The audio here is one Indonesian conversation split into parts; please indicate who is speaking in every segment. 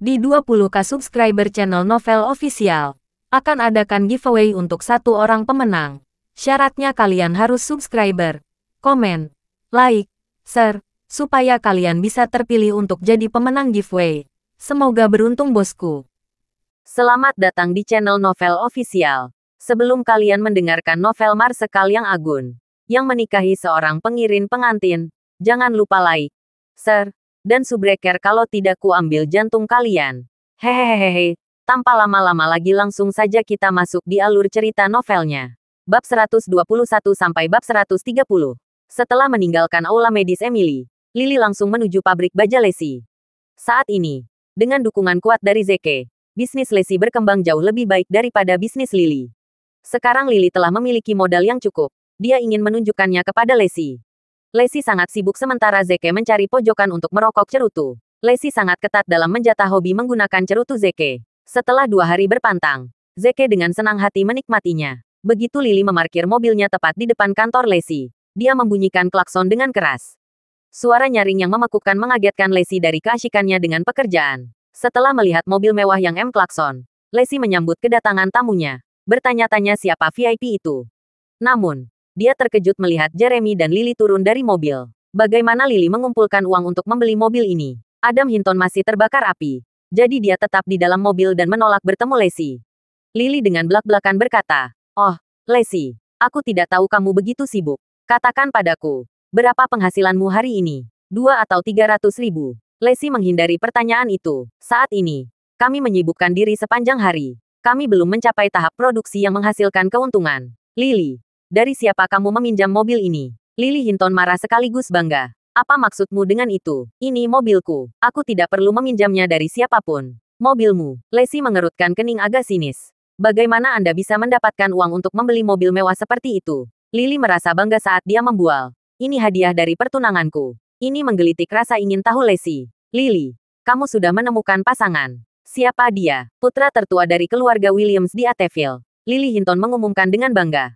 Speaker 1: Di 20K subscriber channel Novel Official, akan adakan giveaway untuk satu orang pemenang. Syaratnya kalian harus subscriber, komen, like, share, supaya kalian bisa terpilih untuk jadi pemenang giveaway. Semoga beruntung bosku.
Speaker 2: Selamat datang di channel Novel Official. Sebelum kalian mendengarkan novel Marsekal yang Agun, yang menikahi seorang pengirin pengantin, jangan lupa like, share, dan subscribe kalau tidak ku ambil jantung kalian. Hehehehe, tanpa lama-lama lagi langsung saja kita masuk di alur cerita novelnya. Bab 121 sampai bab 130. Setelah meninggalkan aula medis Emily, Lily langsung menuju pabrik baja Lesi. Saat ini, dengan dukungan kuat dari Zeke, bisnis Lesi berkembang jauh lebih baik daripada bisnis Lily. Sekarang Lily telah memiliki modal yang cukup. Dia ingin menunjukkannya kepada Lesi. Lesi sangat sibuk sementara Zeke mencari pojokan untuk merokok cerutu. Lesi sangat ketat dalam menjatah hobi menggunakan cerutu Zeke. Setelah 2 hari berpantang, Zeke dengan senang hati menikmatinya. Begitu Lily memarkir mobilnya tepat di depan kantor Lesi, dia membunyikan klakson dengan keras. Suara nyaring yang memekukkan mengagetkan Lesi dari keasyikannya dengan pekerjaan. Setelah melihat mobil mewah yang klakson, Lesi menyambut kedatangan tamunya. Bertanya-tanya siapa VIP itu. Namun, dia terkejut melihat Jeremy dan Lily turun dari mobil. Bagaimana Lily mengumpulkan uang untuk membeli mobil ini? Adam Hinton masih terbakar api. Jadi dia tetap di dalam mobil dan menolak bertemu Lesi. Lily dengan belak-belakan berkata, "Oh, Lesi, aku tidak tahu kamu begitu sibuk. Katakan padaku, berapa penghasilanmu hari ini? 2 atau 300 ribu? Lesi menghindari pertanyaan itu. Saat ini, kami menyibukkan diri sepanjang hari. Kami belum mencapai tahap produksi yang menghasilkan keuntungan. Lily, dari siapa kamu meminjam mobil ini?" Lily Hinton marah sekaligus bangga. "Apa maksudmu dengan itu? Ini mobilku. Aku tidak perlu meminjamnya dari siapapun." "Mobilmu?" Lesi mengerutkan kening agak sinis. "Bagaimana Anda bisa mendapatkan uang untuk membeli mobil mewah seperti itu?" Lily merasa bangga saat dia membual. "Ini hadiah dari pertunanganku." Ini menggelitik rasa ingin tahu Lesi. "Lily, kamu sudah menemukan pasangan." "Siapa dia?" "Putra tertua dari keluarga Williams di Ateville." Lily Hinton mengumumkan dengan bangga.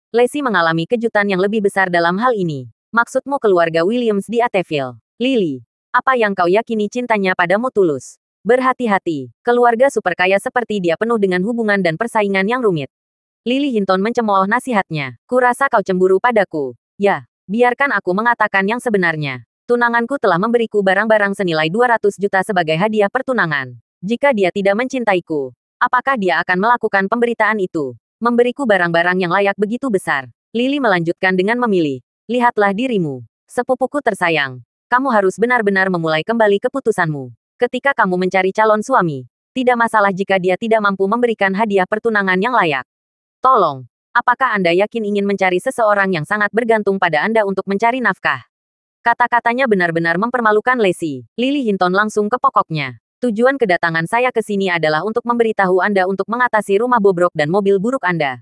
Speaker 2: Lesi mengalami kejutan yang lebih besar dalam hal ini. "Maksudmu keluarga Williams di Ateville?" "Lily, apa yang kau yakini cintanya padamu tulus? Berhati-hati, keluarga super kaya seperti dia penuh dengan hubungan dan persaingan yang rumit." Lily Hinton mencemooh nasihatnya. "Kurasa kau cemburu padaku? Ya, biarkan aku mengatakan yang sebenarnya. Tunanganku telah memberiku barang-barang senilai 200 juta sebagai hadiah pertunangan. Jika dia tidak mencintaiku, apakah dia akan melakukan pemberitaan itu? Memberiku barang-barang yang layak begitu besar." Lily melanjutkan dengan memilih. "Lihatlah dirimu. Sepupuku tersayang. Kamu harus benar-benar memulai kembali keputusanmu. Ketika kamu mencari calon suami, tidak masalah jika dia tidak mampu memberikan hadiah pertunangan yang layak. Tolong, apakah Anda yakin ingin mencari seseorang yang sangat bergantung pada Anda untuk mencari nafkah?" Kata-katanya benar-benar mempermalukan Lesi. Lily Hinton langsung ke pokoknya. "Tujuan kedatangan saya ke sini adalah untuk memberitahu Anda untuk mengatasi rumah bobrok dan mobil buruk Anda.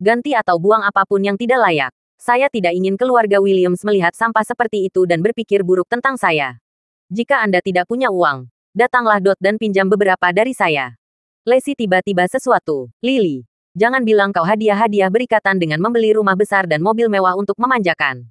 Speaker 2: Ganti atau buang apapun yang tidak layak. Saya tidak ingin keluarga Williams melihat sampah seperti itu dan berpikir buruk tentang saya. Jika Anda tidak punya uang, datanglah dan pinjam beberapa dari saya." Lesi tiba-tiba sesuatu. "Lily, jangan bilang kau hadiah-hadiah berikatan dengan membeli rumah besar dan mobil mewah untuk memanjakan.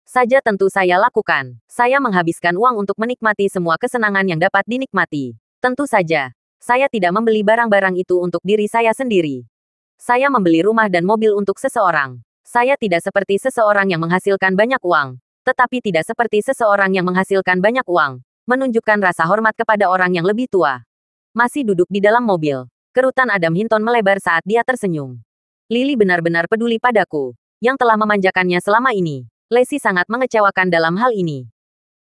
Speaker 2: Saja tentu saya lakukan. Saya menghabiskan uang untuk menikmati semua kesenangan yang dapat dinikmati. Tentu saja, saya tidak membeli barang-barang itu untuk diri saya sendiri. Saya membeli rumah dan mobil untuk seseorang. Saya tidak seperti seseorang yang menghasilkan banyak uang, tetapi tidak seperti seseorang yang menghasilkan banyak uang. Menunjukkan rasa hormat kepada orang yang lebih tua." Masih duduk di dalam mobil, kerutan Adam Hinton melebar saat dia tersenyum. "Lily benar-benar peduli padaku, yang telah memanjakannya selama ini. Lesi sangat mengecewakan dalam hal ini."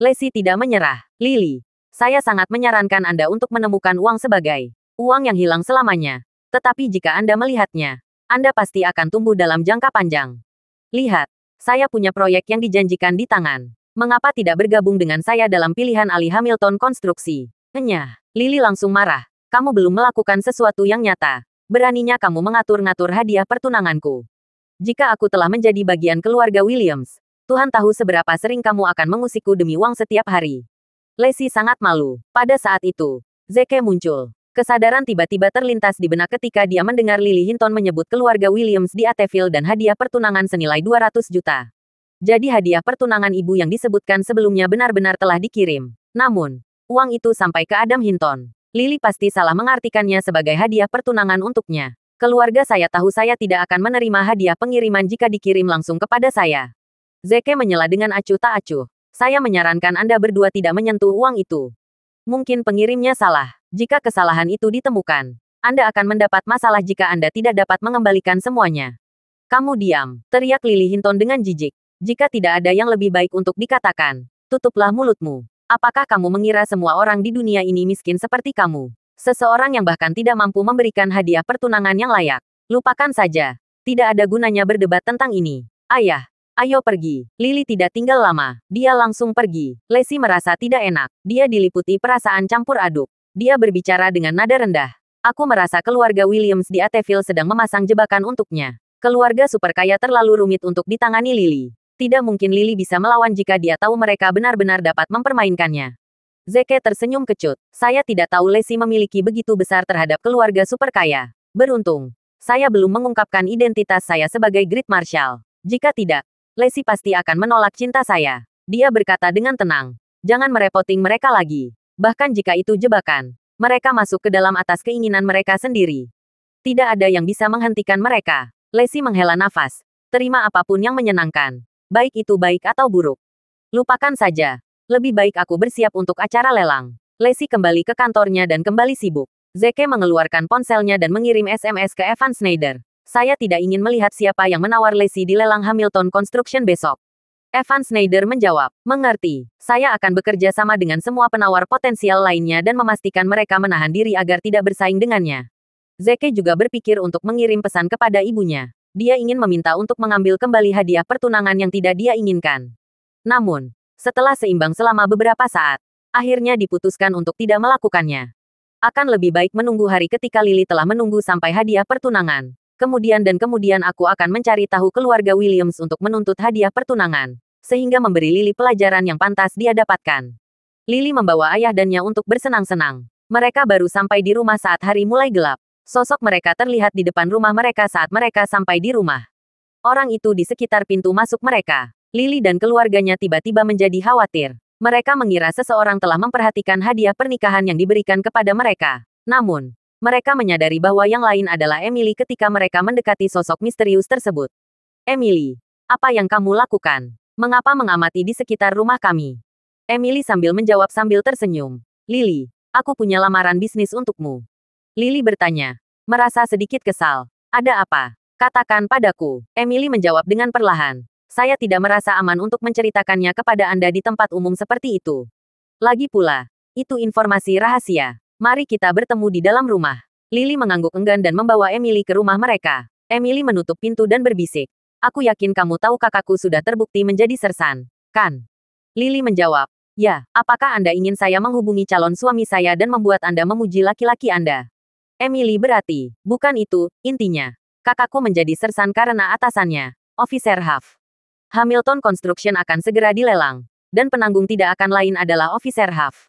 Speaker 2: Lesi tidak menyerah. "Lily, saya sangat menyarankan Anda untuk menemukan uang sebagai uang yang hilang selamanya. Tetapi jika Anda melihatnya, Anda pasti akan tumbuh dalam jangka panjang. Lihat, saya punya proyek yang dijanjikan di tangan. Mengapa tidak bergabung dengan saya dalam pilihan Ali Hamilton Konstruksi?" "Enyah." Lily langsung marah. "Kamu belum melakukan sesuatu yang nyata. Beraninya kamu mengatur-ngatur hadiah pertunanganku. Jika aku telah menjadi bagian keluarga Williams, Tuhan tahu seberapa sering kamu akan mengusikku demi uang setiap hari." Lesi sangat malu. Pada saat itu, Zeke muncul. Kesadaran tiba-tiba terlintas di benak ketika dia mendengar Lily Hinton menyebut keluarga Williams di Ateville dan hadiah pertunangan senilai 200 juta. Jadi hadiah pertunangan ibu yang disebutkan sebelumnya benar-benar telah dikirim. Namun, uang itu sampai ke Adam Hinton. Lily pasti salah mengartikannya sebagai hadiah pertunangan untuknya. Keluarga saya tahu saya tidak akan menerima hadiah pengiriman jika dikirim langsung kepada saya. Zeke menyela dengan acuh tak acuh. Saya menyarankan Anda berdua tidak menyentuh uang itu. Mungkin pengirimnya salah. Jika kesalahan itu ditemukan, Anda akan mendapat masalah jika Anda tidak dapat mengembalikan semuanya. Kamu diam, teriak Lily Hinton dengan jijik. Jika tidak ada yang lebih baik untuk dikatakan, tutuplah mulutmu. Apakah kamu mengira semua orang di dunia ini miskin seperti kamu? Seseorang yang bahkan tidak mampu memberikan hadiah pertunangan yang layak. Lupakan saja. Tidak ada gunanya berdebat tentang ini. Ayah, ayo pergi. Lily tidak tinggal lama. Dia langsung pergi. Lacey merasa tidak enak. Dia diliputi perasaan campur aduk. Dia berbicara dengan nada rendah. Aku merasa keluarga Williams di Ateville sedang memasang jebakan untuknya. Keluarga super kaya terlalu rumit untuk ditangani Lily. Tidak mungkin Lily bisa melawan jika dia tahu mereka benar-benar dapat mempermainkannya. Zeke tersenyum kecut. Saya tidak tahu Lacey memiliki begitu besar terhadap keluarga super kaya. Beruntung, saya belum mengungkapkan identitas saya sebagai Great Marshal. Jika tidak, Lacey pasti akan menolak cinta saya. Dia berkata dengan tenang. Jangan merepoting mereka lagi. Bahkan jika itu jebakan, mereka masuk ke dalam atas keinginan mereka sendiri. Tidak ada yang bisa menghentikan mereka. Lacey menghela nafas. Terima apapun yang menyenangkan. Baik itu baik atau buruk. Lupakan saja. Lebih baik aku bersiap untuk acara lelang. Lacey kembali ke kantornya dan kembali sibuk. Zeke mengeluarkan ponselnya dan mengirim SMS ke Evan Schneider. Saya tidak ingin melihat siapa yang menawar Lacey di lelang Hamilton Construction besok. Evan Schneider menjawab, mengerti. Saya akan bekerja sama dengan semua penawar potensial lainnya dan memastikan mereka menahan diri agar tidak bersaing dengannya. Zeke juga berpikir untuk mengirim pesan kepada ibunya. Dia ingin meminta untuk mengambil kembali hadiah pertunangan yang tidak dia inginkan. Namun, setelah seimbang selama beberapa saat, akhirnya diputuskan untuk tidak melakukannya. Akan lebih baik menunggu hari ketika Lily telah menunggu sampai hadiah pertunangan. Kemudian aku akan mencari tahu keluarga Williams untuk menuntut hadiah pertunangan, sehingga memberi Lily pelajaran yang pantas dia dapatkan. Lily membawa ayah dannya untuk bersenang-senang. Mereka baru sampai di rumah saat hari mulai gelap. Sosok mereka terlihat di depan rumah mereka saat mereka sampai di rumah. Orang itu di sekitar pintu masuk mereka. Lily dan keluarganya tiba-tiba menjadi khawatir. Mereka mengira seseorang telah memperhatikan hadiah pernikahan yang diberikan kepada mereka. Namun, mereka menyadari bahwa yang lain adalah Emily ketika mereka mendekati sosok misterius tersebut. Emily, apa yang kamu lakukan? Mengapa mengamati di sekitar rumah kami? Emily sambil menjawab sambil tersenyum. Lily, aku punya lamaran bisnis untukmu. Lily bertanya, merasa sedikit kesal. Ada apa? Katakan padaku. Emily menjawab dengan perlahan. Saya tidak merasa aman untuk menceritakannya kepada Anda di tempat umum seperti itu. Lagi pula, itu informasi rahasia. Mari kita bertemu di dalam rumah. Lily mengangguk enggan dan membawa Emily ke rumah mereka. Emily menutup pintu dan berbisik. Aku yakin kamu tahu kakakku sudah terbukti menjadi sersan, kan? Lily menjawab, ya, apakah Anda ingin saya menghubungi calon suami saya dan membuat Anda memuji laki-laki Anda? Emily berarti, bukan itu, intinya. Kakakku menjadi sersan karena atasannya, Officer Huff. Hamilton Construction akan segera dilelang, dan penanggung tidak akan lain adalah Officer Huff.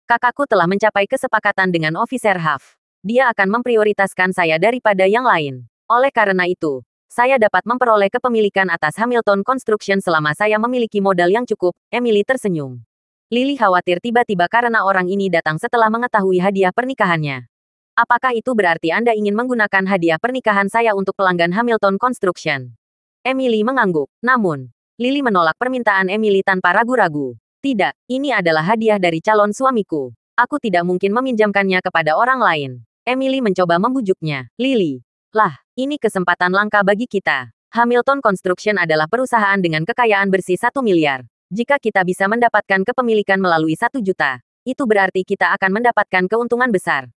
Speaker 2: Kakakku telah mencapai kesepakatan dengan Officer Huff. Dia akan memprioritaskan saya daripada yang lain. Oleh karena itu, saya dapat memperoleh kepemilikan atas Hamilton Construction selama saya memiliki modal yang cukup. Emily tersenyum. Lily khawatir tiba-tiba karena orang ini datang setelah mengetahui hadiah pernikahannya. Apakah itu berarti Anda ingin menggunakan hadiah pernikahan saya untuk pelanggan Hamilton Construction? Emily mengangguk. Namun, Lily menolak permintaan Emily tanpa ragu-ragu. Tidak, ini adalah hadiah dari calon suamiku. Aku tidak mungkin meminjamkannya kepada orang lain. Emily mencoba membujuknya. Lily, lah, ini kesempatan langka bagi kita. Hamilton Construction adalah perusahaan dengan kekayaan bersih 1 miliar. Jika kita bisa mendapatkan kepemilikan melalui 1 juta, itu berarti kita akan mendapatkan keuntungan besar.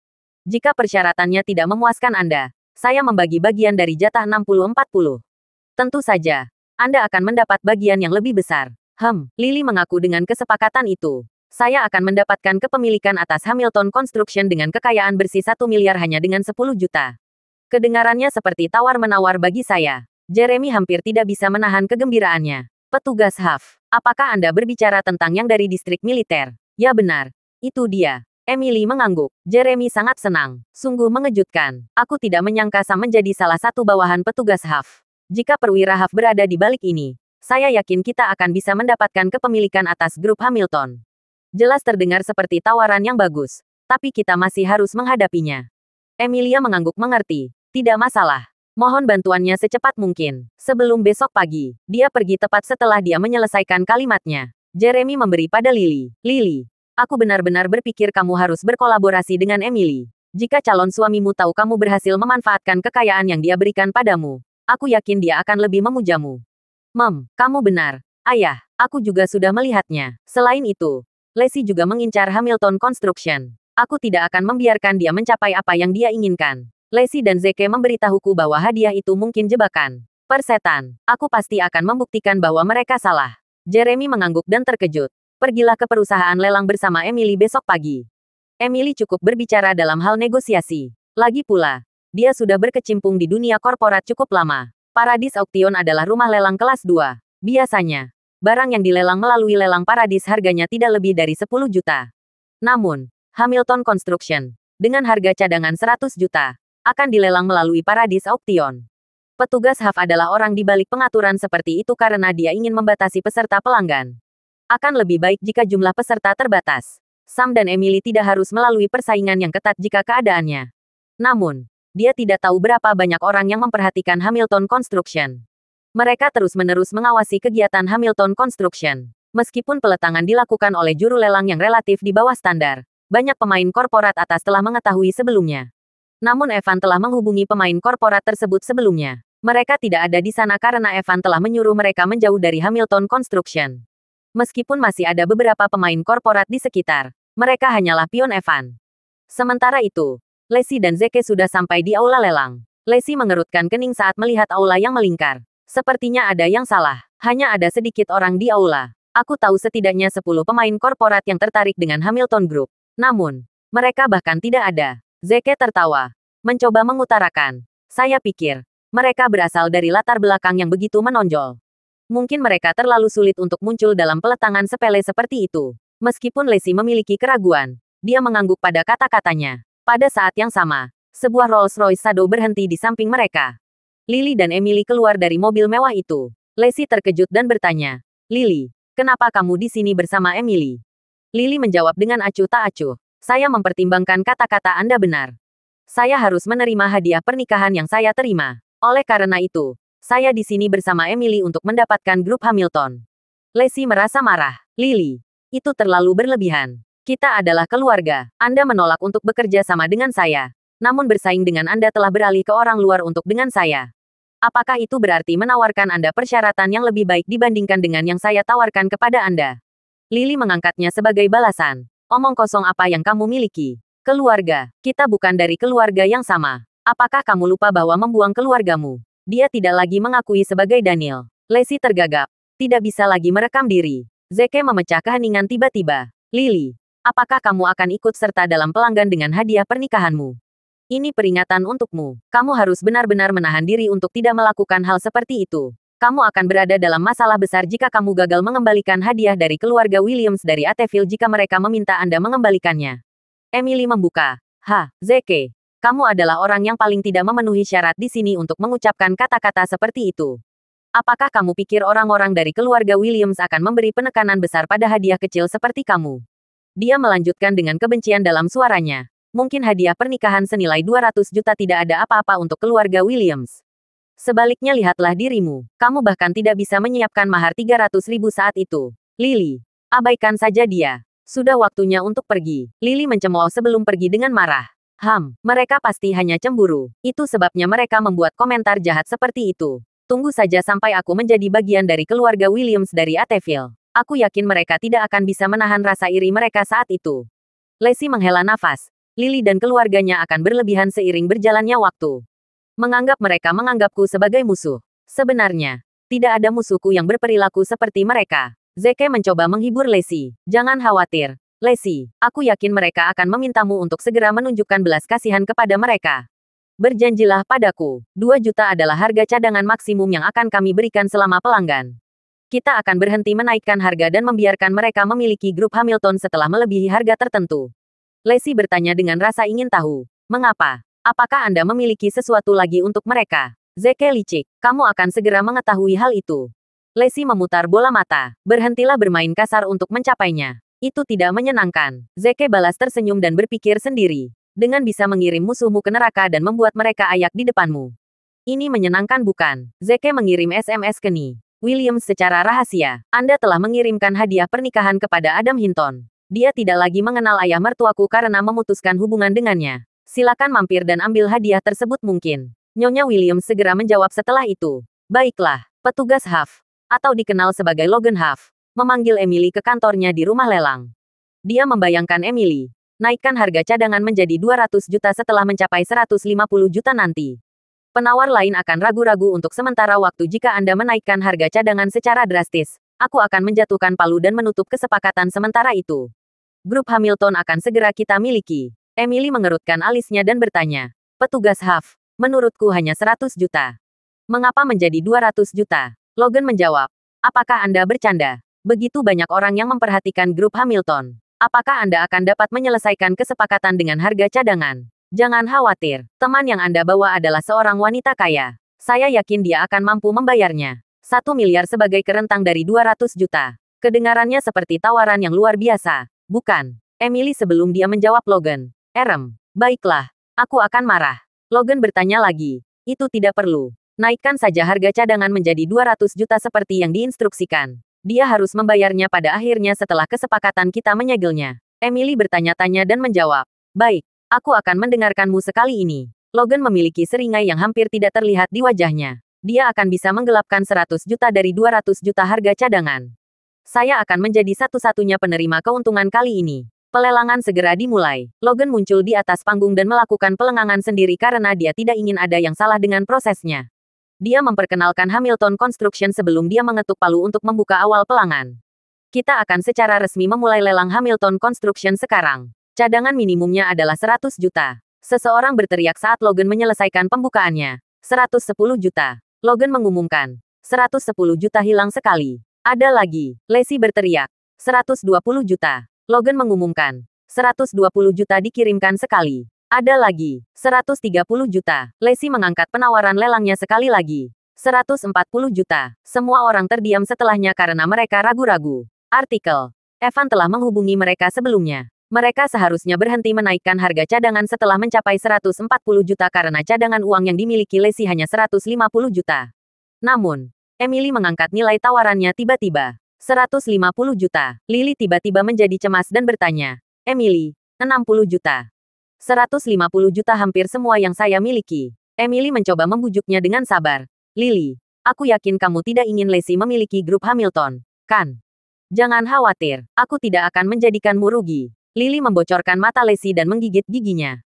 Speaker 2: Jika persyaratannya tidak memuaskan Anda, saya membagi bagian dari jatah 60-40. Tentu saja, Anda akan mendapat bagian yang lebih besar. Lily mengaku dengan kesepakatan itu. Saya akan mendapatkan kepemilikan atas Hamilton Construction dengan kekayaan bersih 1 miliar hanya dengan 10 juta. Kedengarannya seperti tawar-menawar bagi saya. Jeremy hampir tidak bisa menahan kegembiraannya. Petugas Huff, apakah Anda berbicara tentang yang dari distrik militer? Ya benar, itu dia. Emily mengangguk. Jeremy sangat senang. Sungguh mengejutkan. Aku tidak menyangka Sam menjadi salah satu bawahan petugas Huff. Jika perwira Huff berada di balik ini, saya yakin kita akan bisa mendapatkan kepemilikan atas grup Hamilton. Jelas terdengar seperti tawaran yang bagus. Tapi kita masih harus menghadapinya. Emilia mengangguk mengerti. Tidak masalah. Mohon bantuannya secepat mungkin. Sebelum besok pagi, dia pergi tepat setelah dia menyelesaikan kalimatnya. Jeremy memberi pada Lily. Lily, aku benar-benar berpikir kamu harus berkolaborasi dengan Emily. Jika calon suamimu tahu kamu berhasil memanfaatkan kekayaan yang dia berikan padamu, aku yakin dia akan lebih memujamu. Kamu benar. Ayah, aku juga sudah melihatnya. Selain itu, Lacey juga mengincar Hamilton Construction. Aku tidak akan membiarkan dia mencapai apa yang dia inginkan. Lacey dan Zeke memberitahuku bahwa hadiah itu mungkin jebakan. Persetan, aku pasti akan membuktikan bahwa mereka salah. Jeremy mengangguk dan terkejut. Pergilah ke perusahaan lelang bersama Emily besok pagi. Emily cukup berbicara dalam hal negosiasi. Lagi pula, dia sudah berkecimpung di dunia korporat cukup lama. Paradis Auction adalah rumah lelang kelas 2. Biasanya, barang yang dilelang melalui lelang Paradis harganya tidak lebih dari 10 juta. Namun, Hamilton Construction, dengan harga cadangan 100 juta, akan dilelang melalui Paradis Auction. Petugas HAF adalah orang di balik pengaturan seperti itu karena dia ingin membatasi peserta pelanggan. Akan lebih baik jika jumlah peserta terbatas. Sam dan Emily tidak harus melalui persaingan yang ketat jika keadaannya. Namun, dia tidak tahu berapa banyak orang yang memperhatikan Hamilton Construction. Mereka terus-menerus mengawasi kegiatan Hamilton Construction. Meskipun peletangan dilakukan oleh juru lelang yang relatif di bawah standar, banyak pemain korporat atas telah mengetahui sebelumnya. Namun Evan telah menghubungi pemain korporat tersebut sebelumnya. Mereka tidak ada di sana karena Evan telah menyuruh mereka menjauh dari Hamilton Construction. Meskipun masih ada beberapa pemain korporat di sekitar, mereka hanyalah pion Evan. Sementara itu, Lacey dan Zeke sudah sampai di aula lelang. Lacey mengerutkan kening saat melihat aula yang melingkar. Sepertinya ada yang salah. Hanya ada sedikit orang di aula. Aku tahu setidaknya 10 pemain korporat yang tertarik dengan Hamilton Group. Namun, mereka bahkan tidak ada. Zeke tertawa. Mencoba mengutarakan. Saya pikir, mereka berasal dari latar belakang yang begitu menonjol. Mungkin mereka terlalu sulit untuk muncul dalam peletangan sepele seperti itu. Meskipun Lacey memiliki keraguan, dia mengangguk pada kata-katanya. Pada saat yang sama, sebuah Rolls-Royce Shadow berhenti di samping mereka. Lily dan Emily keluar dari mobil mewah itu. Lacey terkejut dan bertanya, Lily, kenapa kamu di sini bersama Emily? Lily menjawab dengan acuh tak acuh. Saya mempertimbangkan kata-kata Anda benar. Saya harus menerima hadiah pernikahan yang saya terima. Oleh karena itu, saya di sini bersama Emily untuk mendapatkan grup Hamilton. Lacey merasa marah. Lily, itu terlalu berlebihan. Kita adalah keluarga. Anda menolak untuk bekerja sama dengan saya. Namun bersaing dengan Anda telah beralih ke orang luar untuk dengan saya. Apakah itu berarti menawarkan Anda persyaratan yang lebih baik dibandingkan dengan yang saya tawarkan kepada Anda? Lily mengangkatnya sebagai balasan. Omong kosong apa yang kamu miliki? Keluarga. Kita bukan dari keluarga yang sama. Apakah kamu lupa bahwa membuang keluargamu? Dia tidak lagi mengakui sebagai Daniel. Lacey tergagap. Tidak bisa lagi merekam diri. Zeke memecah keheningan tiba-tiba. Lily, apakah kamu akan ikut serta dalam pelanggan dengan hadiah pernikahanmu? Ini peringatan untukmu. Kamu harus benar-benar menahan diri untuk tidak melakukan hal seperti itu. Kamu akan berada dalam masalah besar jika kamu gagal mengembalikan hadiah dari keluarga Williams dari Ateville jika mereka meminta Anda mengembalikannya. Emily membuka. Zeke. Kamu adalah orang yang paling tidak memenuhi syarat di sini untuk mengucapkan kata-kata seperti itu. Apakah kamu pikir orang-orang dari keluarga Williams akan memberi penekanan besar pada hadiah kecil seperti kamu? Dia melanjutkan dengan kebencian dalam suaranya. Mungkin hadiah pernikahan senilai 200 juta tidak ada apa-apa untuk keluarga Williams. Sebaliknya lihatlah dirimu. Kamu bahkan tidak bisa menyiapkan mahar 300.000 saat itu. Lily, abaikan saja dia. Sudah waktunya untuk pergi. Lily mencemooh sebelum pergi dengan marah. Mereka pasti hanya cemburu. Itu sebabnya mereka membuat komentar jahat seperti itu. Tunggu saja sampai aku menjadi bagian dari keluarga Williams dari Ateville. Aku yakin mereka tidak akan bisa menahan rasa iri mereka saat itu. Lacey menghela nafas. Lily dan keluarganya akan berlebihan seiring berjalannya waktu. Menganggapku sebagai musuh. Sebenarnya, tidak ada musuhku yang berperilaku seperti mereka. Zeke mencoba menghibur Lacey. Jangan khawatir. Lacey, aku yakin mereka akan memintamu untuk segera menunjukkan belas kasihan kepada mereka. Berjanjilah padaku, 2 juta adalah harga cadangan maksimum yang akan kami berikan selama pelanggan. Kita akan berhenti menaikkan harga dan membiarkan mereka memiliki grup Hamilton setelah melebihi harga tertentu. Lacey bertanya dengan rasa ingin tahu. Mengapa? Apakah Anda memiliki sesuatu lagi untuk mereka? Zeke licik, kamu akan segera mengetahui hal itu. Lacey memutar bola mata. Berhentilah bermain kasar untuk mencapainya. Itu tidak menyenangkan. Zeke balas tersenyum dan berpikir sendiri. Dengan bisa mengirim musuhmu ke neraka dan membuat mereka ayak di depanmu. Ini menyenangkan bukan? Zeke mengirim SMS ke Ni Williams secara rahasia. Anda telah mengirimkan hadiah pernikahan kepada Adam Hinton. Dia tidak lagi mengenal ayah mertuaku karena memutuskan hubungan dengannya. Silakan mampir dan ambil hadiah tersebut mungkin. Nyonya Williams segera menjawab setelah itu. Baiklah, petugas Huff, atau dikenal sebagai Logan Huff, memanggil Emily ke kantornya di rumah lelang. Dia membayangkan Emily naikkan harga cadangan menjadi 200 juta setelah mencapai 150 juta nanti. Penawar lain akan ragu-ragu untuk sementara waktu jika Anda menaikkan harga cadangan secara drastis. Aku akan menjatuhkan palu dan menutup kesepakatan sementara itu. Grup Hamilton akan segera kita miliki. Emily mengerutkan alisnya dan bertanya. Petugas Huff, menurutku hanya 100 juta. Mengapa menjadi 200 juta? Logan menjawab. Apakah Anda bercanda? Begitu banyak orang yang memperhatikan grup Hamilton. Apakah Anda akan dapat menyelesaikan kesepakatan dengan harga cadangan? Jangan khawatir, teman yang Anda bawa adalah seorang wanita kaya. Saya yakin dia akan mampu membayarnya. 1 miliar sebagai kerentang dari 200 juta. Kedengarannya seperti tawaran yang luar biasa, bukan? Emily sebelum dia menjawab Logan. Baiklah, aku akan marah. Logan bertanya lagi. Itu tidak perlu. Naikkan saja harga cadangan menjadi 200 juta seperti yang diinstruksikan. Dia harus membayarnya pada akhirnya setelah kesepakatan kita menyegelnya. Emily bertanya-tanya dan menjawab. Baik, aku akan mendengarkanmu sekali ini. Logan memiliki seringai yang hampir tidak terlihat di wajahnya. Dia akan bisa menggelapkan 100 juta dari 200 juta harga cadangan. Saya akan menjadi satu-satunya penerima keuntungan kali ini. Pelelangan segera dimulai. Logan muncul di atas panggung dan melakukan pelengangan sendiri karena dia tidak ingin ada yang salah dengan prosesnya. Dia memperkenalkan Hamilton Construction sebelum dia mengetuk palu untuk membuka awal pelangan. Kita akan secara resmi memulai lelang Hamilton Construction sekarang. Cadangan minimumnya adalah 100 juta. Seseorang berteriak saat Logan menyelesaikan pembukaannya. 110 juta. Logan mengumumkan. 110 juta hilang sekali. Ada lagi. Lacey berteriak. 120 juta. Logan mengumumkan. 120 juta dikirimkan sekali. Ada lagi. 130 juta. Lacey mengangkat penawaran lelangnya sekali lagi. 140 juta. Semua orang terdiam setelahnya karena mereka ragu-ragu. Artikel. Evan telah menghubungi mereka sebelumnya. Mereka seharusnya berhenti menaikkan harga cadangan setelah mencapai 140 juta karena cadangan uang yang dimiliki Lacey hanya 150 juta. Namun, Emily mengangkat nilai tawarannya tiba-tiba. 150 juta. Lily tiba-tiba menjadi cemas dan bertanya. Emily, 60 juta. 150 juta hampir semua yang saya miliki. Emily mencoba membujuknya dengan sabar. Lily, aku yakin kamu tidak ingin Lacey memiliki grup Hamilton, kan? Jangan khawatir, aku tidak akan menjadikanmu rugi. Lily membocorkan mata Lacey dan menggigit giginya.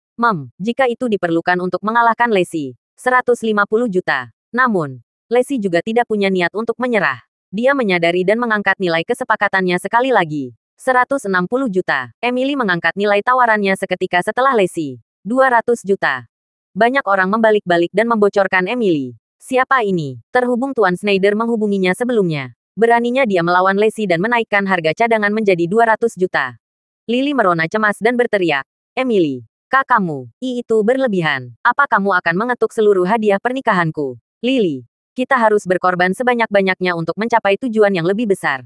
Speaker 2: Jika itu diperlukan untuk mengalahkan Lacey, 150 juta. Namun, Lacey juga tidak punya niat untuk menyerah. Dia menyadari dan mengangkat nilai kesepakatannya sekali lagi. 160 juta. Emily mengangkat nilai tawarannya seketika setelah Lacey. 200 juta. Banyak orang membalik-balik dan membocorkan Emily. Siapa ini? Terhubung Tuan Schneider menghubunginya sebelumnya. Beraninya dia melawan Lacey dan menaikkan harga cadangan menjadi 200 juta. Lily merona cemas dan berteriak. Emily, kamu, itu berlebihan. Apa kamu akan mengetuk seluruh hadiah pernikahanku? Lily, kita harus berkorban sebanyak-banyaknya untuk mencapai tujuan yang lebih besar.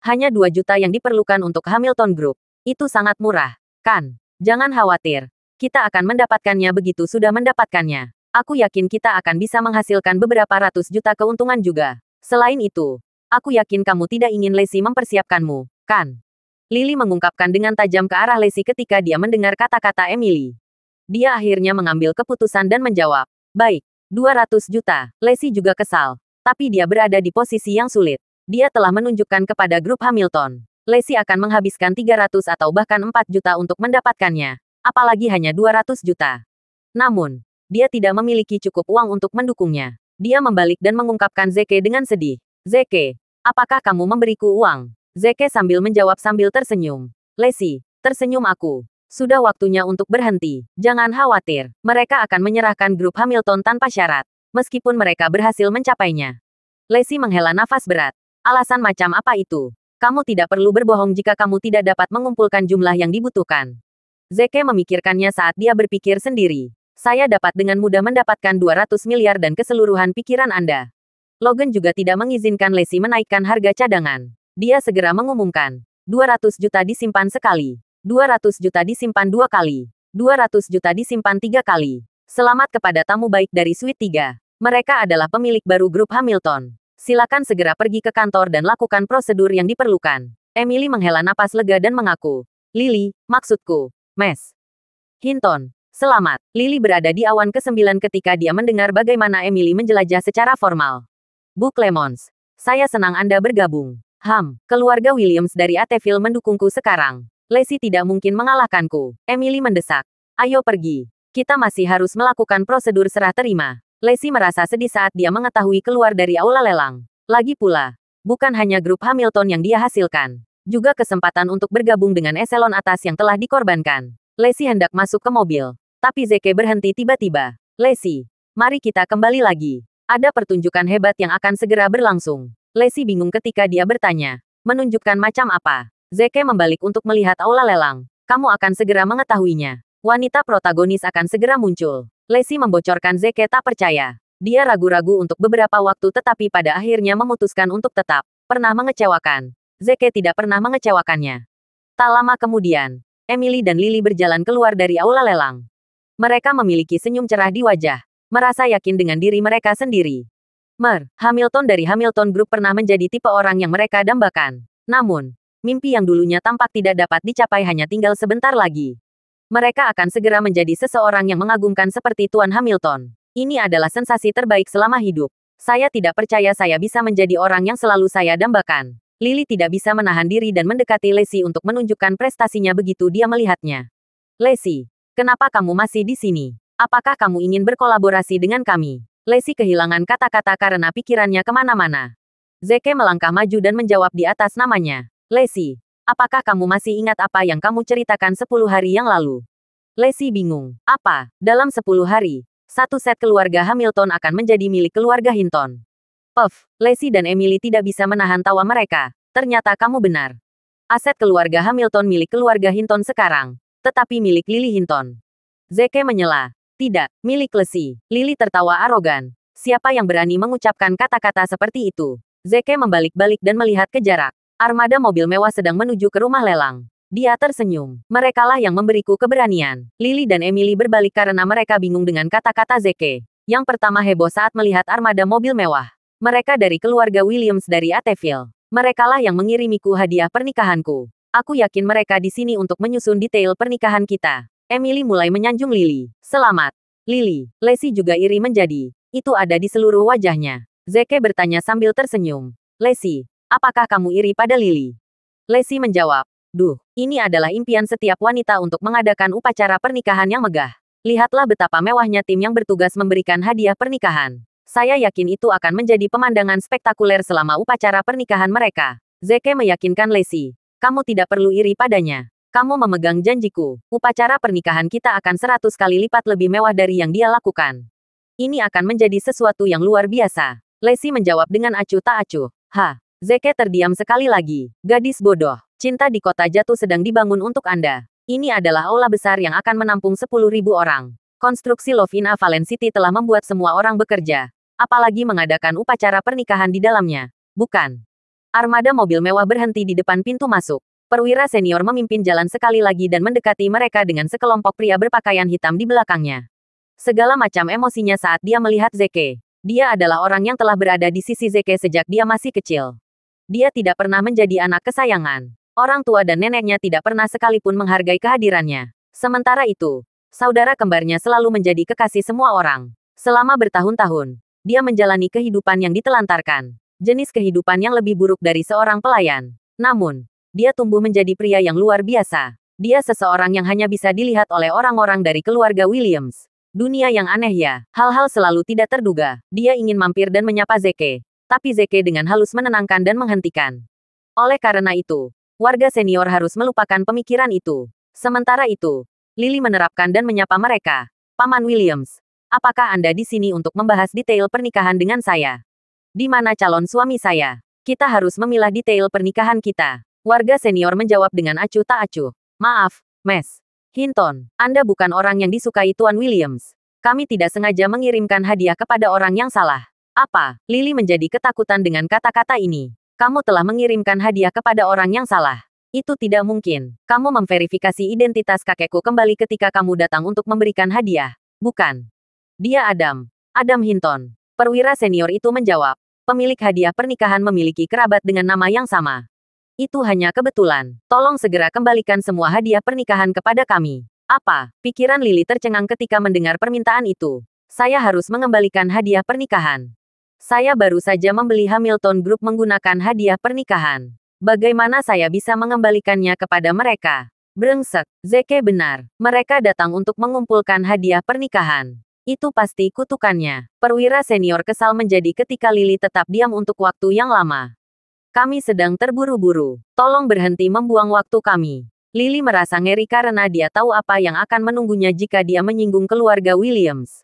Speaker 2: Hanya 2 juta yang diperlukan untuk Hamilton Group. Itu sangat murah, kan? Jangan khawatir. Kita akan mendapatkannya begitu sudah mendapatkannya. Aku yakin kita akan bisa menghasilkan beberapa ratus juta keuntungan juga. Selain itu, aku yakin kamu tidak ingin Lacey mempersiapkanmu, kan? Lily mengungkapkan dengan tajam ke arah Lacey ketika dia mendengar kata-kata Emily. Dia akhirnya mengambil keputusan dan menjawab. Baik, 200 juta. Lacey juga kesal. Tapi dia berada di posisi yang sulit. Dia telah menunjukkan kepada grup Hamilton. Lacey akan menghabiskan 300 atau bahkan 4 juta untuk mendapatkannya. Apalagi hanya 200 juta. Namun, dia tidak memiliki cukup uang untuk mendukungnya. Dia membalik dan mengungkapkan Zeke dengan sedih. Zeke, apakah kamu memberiku uang? Zeke sambil menjawab sambil tersenyum. Lacey, tersenyum aku. Sudah waktunya untuk berhenti. Jangan khawatir. Mereka akan menyerahkan grup Hamilton tanpa syarat. Meskipun mereka berhasil mencapainya. Lacey menghela nafas berat. Alasan macam apa itu? Kamu tidak perlu berbohong jika kamu tidak dapat mengumpulkan jumlah yang dibutuhkan. Zeke memikirkannya saat dia berpikir sendiri. Saya dapat dengan mudah mendapatkan 200 miliar dan keseluruhan pikiran Anda. Logan juga tidak mengizinkan Lacey menaikkan harga cadangan. Dia segera mengumumkan. 200 juta disimpan sekali. 200 juta disimpan 2 kali. 200 juta disimpan 3 kali. Selamat kepada tamu baik dari Suite 3. Mereka adalah pemilik baru grup Hamilton. Silakan segera pergi ke kantor dan lakukan prosedur yang diperlukan. Emily menghela napas lega dan mengaku. Lily, maksudku, Mes. Hinton. Selamat. Lily berada di awan ke-9 ketika dia mendengar bagaimana Emily menjelajah secara formal. Bu Clemons. Saya senang Anda bergabung. Keluarga Williams dari Ateville mendukungku sekarang. Lacey tidak mungkin mengalahkanku. Emily mendesak. Ayo pergi. Kita masih harus melakukan prosedur serah terima. Lacey merasa sedih saat dia mengetahui keluar dari aula lelang. Lagi pula, bukan hanya grup Hamilton yang dia hasilkan, juga kesempatan untuk bergabung dengan eselon atas yang telah dikorbankan. Lacey hendak masuk ke mobil, tapi Zeke berhenti tiba-tiba. Lacey, mari kita kembali lagi. Ada pertunjukan hebat yang akan segera berlangsung. Lacey bingung ketika dia bertanya, menunjukkan macam apa? Zeke membalik untuk melihat aula lelang. Kamu akan segera mengetahuinya. Wanita protagonis akan segera muncul. Lacey membocorkan Zeke tak percaya. Dia ragu-ragu untuk beberapa waktu tetapi pada akhirnya memutuskan untuk tetap. Pernah mengecewakan. Zeke tidak pernah mengecewakannya. Tak lama kemudian, Emily dan Lily berjalan keluar dari aula lelang. Mereka memiliki senyum cerah di wajah. Merasa yakin dengan diri mereka sendiri. Hamilton dari Hamilton Group pernah menjadi tipe orang yang mereka dambakan. Namun, mimpi yang dulunya tampak tidak dapat dicapai hanya tinggal sebentar lagi. Mereka akan segera menjadi seseorang yang mengagumkan seperti Tuan Hamilton. Ini adalah sensasi terbaik selama hidup. Saya tidak percaya saya bisa menjadi orang yang selalu saya dambakan. Lily tidak bisa menahan diri dan mendekati Lacey untuk menunjukkan prestasinya begitu dia melihatnya. Lacey, kenapa kamu masih di sini? Apakah kamu ingin berkolaborasi dengan kami? Lacey kehilangan kata-kata karena pikirannya kemana-mana. Zeke melangkah maju dan menjawab di atas namanya. Lacey, apakah kamu masih ingat apa yang kamu ceritakan 10 hari yang lalu? Lacey bingung. Apa? Dalam 10 hari, satu set keluarga Hamilton akan menjadi milik keluarga Hinton. Lacey dan Emily tidak bisa menahan tawa mereka. Ternyata kamu benar. Aset keluarga Hamilton milik keluarga Hinton sekarang, tetapi milik Lily Hinton. Zeke menyela. Tidak, milik Lacey. Lily tertawa arogan. Siapa yang berani mengucapkan kata-kata seperti itu? Zeke membalik-balik dan melihat ke jarak. Armada mobil mewah sedang menuju ke rumah lelang. Dia tersenyum. Merekalah yang memberiku keberanian. Lily dan Emily berbalik karena mereka bingung dengan kata-kata Zeke. Yang pertama heboh saat melihat armada mobil mewah. Mereka dari keluarga Williams dari Ateville. Merekalah yang mengirimiku hadiah pernikahanku. Aku yakin mereka di sini untuk menyusun detail pernikahan kita. Emily mulai menyanjung Lily. Selamat. Lily. Lacey juga iri menjadi. Itu ada di seluruh wajahnya. Zeke bertanya sambil tersenyum. Lacey, apakah kamu iri pada Lily? Lacey menjawab. Duh, ini adalah impian setiap wanita untuk mengadakan upacara pernikahan yang megah. Lihatlah betapa mewahnya tim yang bertugas memberikan hadiah pernikahan. Saya yakin itu akan menjadi pemandangan spektakuler selama upacara pernikahan mereka. Zeke meyakinkan Lacey. Kamu tidak perlu iri padanya. Kamu memegang janjiku. Upacara pernikahan kita akan 100 kali lipat lebih mewah dari yang dia lakukan. Ini akan menjadi sesuatu yang luar biasa. Lacey menjawab dengan acuh tak acuh. Zeke terdiam sekali lagi. Gadis bodoh. Cinta di kota jatuh sedang dibangun untuk Anda. Ini adalah aula besar yang akan menampung 10.000 orang. Konstruksi Love in Avalon City telah membuat semua orang bekerja. Apalagi mengadakan upacara pernikahan di dalamnya. Bukan. Armada mobil mewah berhenti di depan pintu masuk. Perwira senior memimpin jalan sekali lagi dan mendekati mereka dengan sekelompok pria berpakaian hitam di belakangnya. Segala macam emosinya saat dia melihat Zeke. Dia adalah orang yang telah berada di sisi Zeke sejak dia masih kecil. Dia tidak pernah menjadi anak kesayangan. Orang tua dan neneknya tidak pernah sekalipun menghargai kehadirannya. Sementara itu, saudara kembarnya selalu menjadi kekasih semua orang. Selama bertahun-tahun, dia menjalani kehidupan yang ditelantarkan. Jenis kehidupan yang lebih buruk dari seorang pelayan. Namun, dia tumbuh menjadi pria yang luar biasa. Dia seseorang yang hanya bisa dilihat oleh orang-orang dari keluarga Williams. Dunia yang aneh ya. Hal-hal selalu tidak terduga. Dia ingin mampir dan menyapa Zeke. Tapi Zeke dengan halus menenangkan dan menghentikan. Oleh karena itu, warga senior harus melupakan pemikiran itu. Sementara itu, Lily menerapkan dan menyapa mereka. Paman Williams, apakah Anda di sini untuk membahas detail pernikahan dengan saya? Di mana calon suami saya? Kita harus memilah detail pernikahan kita. Warga senior menjawab dengan acuh tak acuh. Maaf, Mes. Hinton, Anda bukan orang yang disukai Tuan Williams. Kami tidak sengaja mengirimkan hadiah kepada orang yang salah. Apa? Lily menjadi ketakutan dengan kata-kata ini. Kamu telah mengirimkan hadiah kepada orang yang salah. Itu tidak mungkin. Kamu memverifikasi identitas kakekku kembali ketika kamu datang untuk memberikan hadiah, bukan? Dia Adam. Adam Hinton. Perwira senior itu menjawab. Pemilik hadiah pernikahan memiliki kerabat dengan nama yang sama. Itu hanya kebetulan. Tolong segera kembalikan semua hadiah pernikahan kepada kami. Apa? Pikiran Lily tercengang ketika mendengar permintaan itu. Saya harus mengembalikan hadiah pernikahan. Saya baru saja membeli Hamilton Group menggunakan hadiah pernikahan. Bagaimana saya bisa mengembalikannya kepada mereka? Brengsek, Zeke benar. Mereka datang untuk mengumpulkan hadiah pernikahan. Itu pasti kutukannya. Perwira senior kesal menjadi ketika Lily tetap diam untuk waktu yang lama. Kami sedang terburu-buru. Tolong berhenti membuang waktu kami. Lily merasa ngeri karena dia tahu apa yang akan menunggunya jika dia menyinggung keluarga Williams.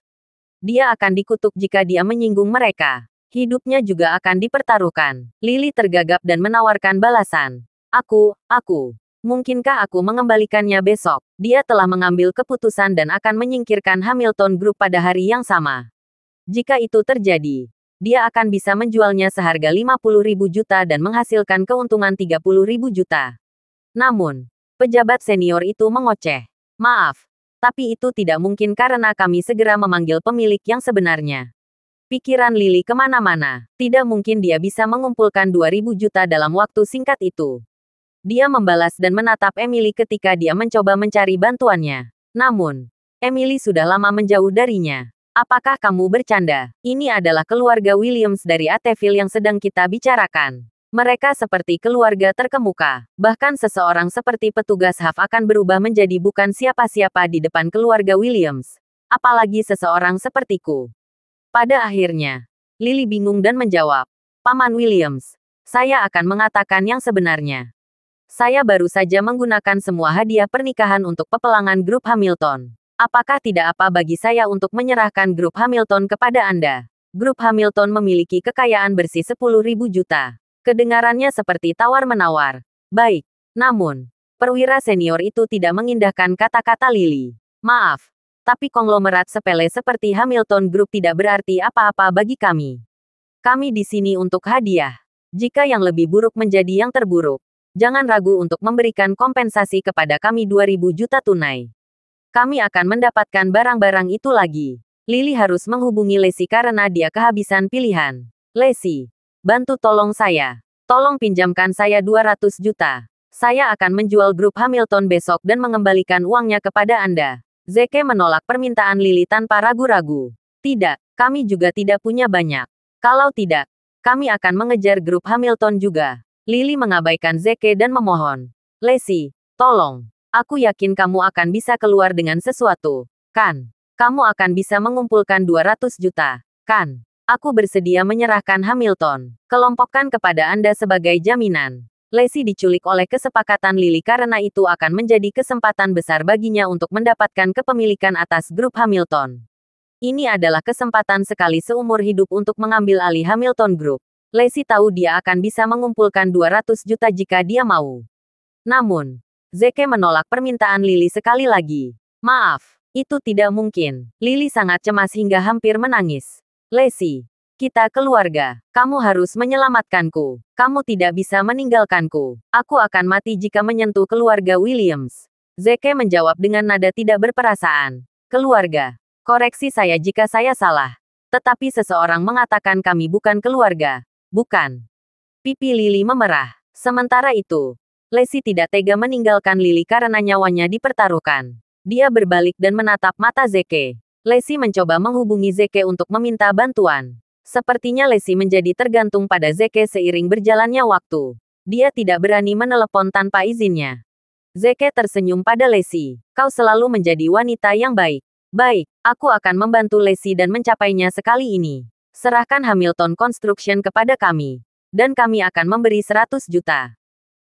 Speaker 2: Dia akan dikutuk jika dia menyinggung mereka. Hidupnya juga akan dipertaruhkan. Lily tergagap dan menawarkan balasan. Aku. Mungkinkah aku mengembalikannya besok? Dia telah mengambil keputusan dan akan menyingkirkan Hamilton Group pada hari yang sama. Jika itu terjadi, dia akan bisa menjualnya seharga 50.000 juta dan menghasilkan keuntungan 30.000 juta. Namun, pejabat senior itu mengoceh. Maaf, tapi itu tidak mungkin karena kami segera memanggil pemilik yang sebenarnya. Pikiran Lily kemana-mana. Tidak mungkin dia bisa mengumpulkan 2.000 juta dalam waktu singkat itu. Dia membalas dan menatap Emily ketika dia mencoba mencari bantuannya. Namun, Emily sudah lama menjauh darinya. Apakah kamu bercanda? Ini adalah keluarga Williams dari Ateville yang sedang kita bicarakan. Mereka seperti keluarga terkemuka. Bahkan seseorang seperti petugas HAF akan berubah menjadi bukan siapa-siapa di depan keluarga Williams. Apalagi seseorang sepertiku. Pada akhirnya, Lily bingung dan menjawab, Paman Williams, saya akan mengatakan yang sebenarnya. Saya baru saja menggunakan semua hadiah pernikahan untuk pepelangan grup Hamilton. Apakah tidak apa bagi saya untuk menyerahkan grup Hamilton kepada Anda? Grup Hamilton memiliki kekayaan bersih 10.000 juta. Kedengarannya seperti tawar-menawar. Baik, namun, perwira senior itu tidak mengindahkan kata-kata Lily. Maaf. Tapi konglomerat sepele seperti Hamilton Group tidak berarti apa-apa bagi kami. Kami di sini untuk hadiah. Jika yang lebih buruk menjadi yang terburuk, jangan ragu untuk memberikan kompensasi kepada kami 2.000 juta tunai. Kami akan mendapatkan barang-barang itu lagi. Lily harus menghubungi Lacey karena dia kehabisan pilihan. Lacey, bantu tolong saya. Tolong pinjamkan saya 200 juta. Saya akan menjual grup Hamilton besok dan mengembalikan uangnya kepada Anda. Zeke menolak permintaan Lily tanpa ragu-ragu. Tidak, kami juga tidak punya banyak. Kalau tidak, kami akan mengejar grup Hamilton juga. Lily mengabaikan Zeke dan memohon. Lacey, tolong. Aku yakin kamu akan bisa keluar dengan sesuatu. Kan? Kamu akan bisa mengumpulkan 200 juta. Kan? Aku bersedia menyerahkan Hamilton. Kelompokkan kepada Anda sebagai jaminan. Lacey diculik oleh kesepakatan Lily karena itu akan menjadi kesempatan besar baginya untuk mendapatkan kepemilikan atas grup Hamilton. Ini adalah kesempatan sekali seumur hidup untuk mengambil alih Hamilton Group. Lacey tahu dia akan bisa mengumpulkan 200 juta jika dia mau. Namun, Zeke menolak permintaan Lily sekali lagi. Maaf, itu tidak mungkin. Lily sangat cemas hingga hampir menangis. Lacey, kita keluarga. Kamu harus menyelamatkanku. Kamu tidak bisa meninggalkanku. Aku akan mati jika menyentuh keluarga Williams. Zeke menjawab dengan nada tidak berperasaan. Keluarga. Koreksi saya jika saya salah. Tetapi seseorang mengatakan kami bukan keluarga. Bukan. Pipi Lily memerah. Sementara itu, Lacey tidak tega meninggalkan Lily karena nyawanya dipertaruhkan. Dia berbalik dan menatap mata Zeke. Lacey mencoba menghubungi Zeke untuk meminta bantuan. Sepertinya Lacey menjadi tergantung pada Zeke seiring berjalannya waktu. Dia tidak berani menelepon tanpa izinnya. Zeke tersenyum pada Lacey. Kau selalu menjadi wanita yang baik. Baik, aku akan membantu Lacey dan mencapainya sekali ini. Serahkan Hamilton Construction kepada kami. Dan kami akan memberi 100 juta.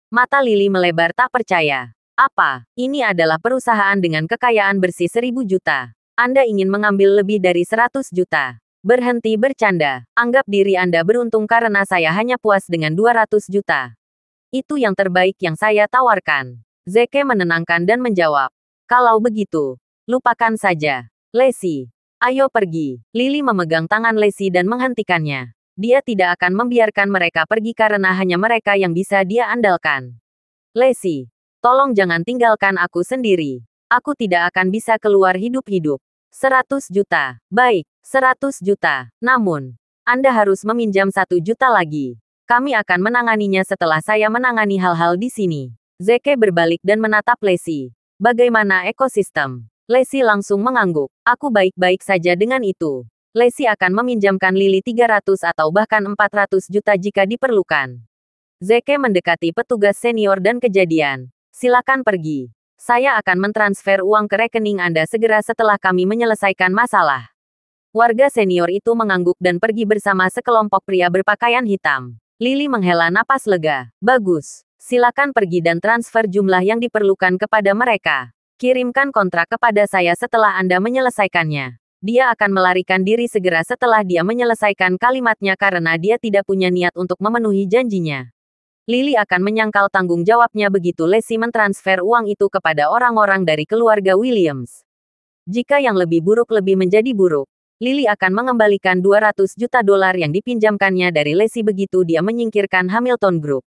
Speaker 2: Mata Lily melebar tak percaya. Apa? Ini adalah perusahaan dengan kekayaan bersih 1.000 juta. Anda ingin mengambil lebih dari 100 juta. Berhenti bercanda. Anggap diri Anda beruntung karena saya hanya puas dengan 200 juta. Itu yang terbaik yang saya tawarkan. Zeke menenangkan dan menjawab. Kalau begitu, lupakan saja. Lacey, ayo pergi. Lily memegang tangan Lacey dan menghentikannya. Dia tidak akan membiarkan mereka pergi karena hanya mereka yang bisa dia andalkan. Lacey, tolong jangan tinggalkan aku sendiri. Aku tidak akan bisa keluar hidup-hidup. 100 juta. Baik, 100 juta. Namun, Anda harus meminjam 1 juta lagi. Kami akan menanganinya setelah saya menangani hal-hal di sini. Zeke berbalik dan menatap Lacey. Bagaimana ekosistem? Lacey langsung mengangguk. Aku baik-baik saja dengan itu. Lacey akan meminjamkan Lily 300 atau bahkan 400 juta jika diperlukan. Zeke mendekati petugas senior dan kejadian. Silakan pergi. Saya akan mentransfer uang ke rekening Anda segera setelah kami menyelesaikan masalah. Warga senior itu mengangguk dan pergi bersama sekelompok pria berpakaian hitam. Lily menghela napas lega. Bagus. Silakan pergi dan transfer jumlah yang diperlukan kepada mereka. Kirimkan kontrak kepada saya setelah Anda menyelesaikannya. Dia akan melarikan diri segera setelah dia menyelesaikan kalimatnya karena dia tidak punya niat untuk memenuhi janjinya. Lily akan menyangkal tanggung jawabnya begitu Lacey mentransfer uang itu kepada orang-orang dari keluarga Williams. Jika yang lebih buruk lebih menjadi buruk, Lily akan mengembalikan 200 juta dolar yang dipinjamkannya dari Lacey begitu dia menyingkirkan Hamilton Group.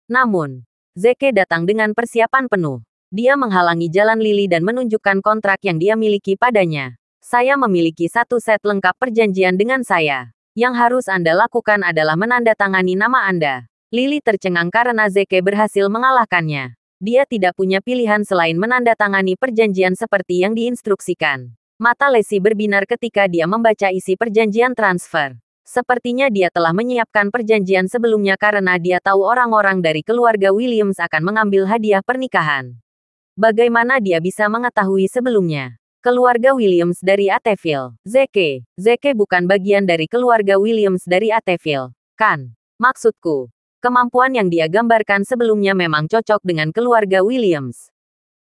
Speaker 2: Namun, Zeke datang dengan persiapan penuh. Dia menghalangi jalan Lily dan menunjukkan kontrak yang dia miliki padanya. Saya memiliki satu set lengkap perjanjian dengan saya. Yang harus Anda lakukan adalah menandatangani nama Anda. Lily tercengang karena Zeke berhasil mengalahkannya. Dia tidak punya pilihan selain menandatangani perjanjian seperti yang diinstruksikan. Mata Lacey berbinar ketika dia membaca isi perjanjian transfer. Sepertinya dia telah menyiapkan perjanjian sebelumnya karena dia tahu orang-orang dari keluarga Williams akan mengambil hadiah pernikahan. Bagaimana dia bisa mengetahui sebelumnya? Keluarga Williams dari Ateville. Zeke bukan bagian dari keluarga Williams dari Ateville, kan? Maksudku, kemampuan yang dia gambarkan sebelumnya memang cocok dengan keluarga Williams.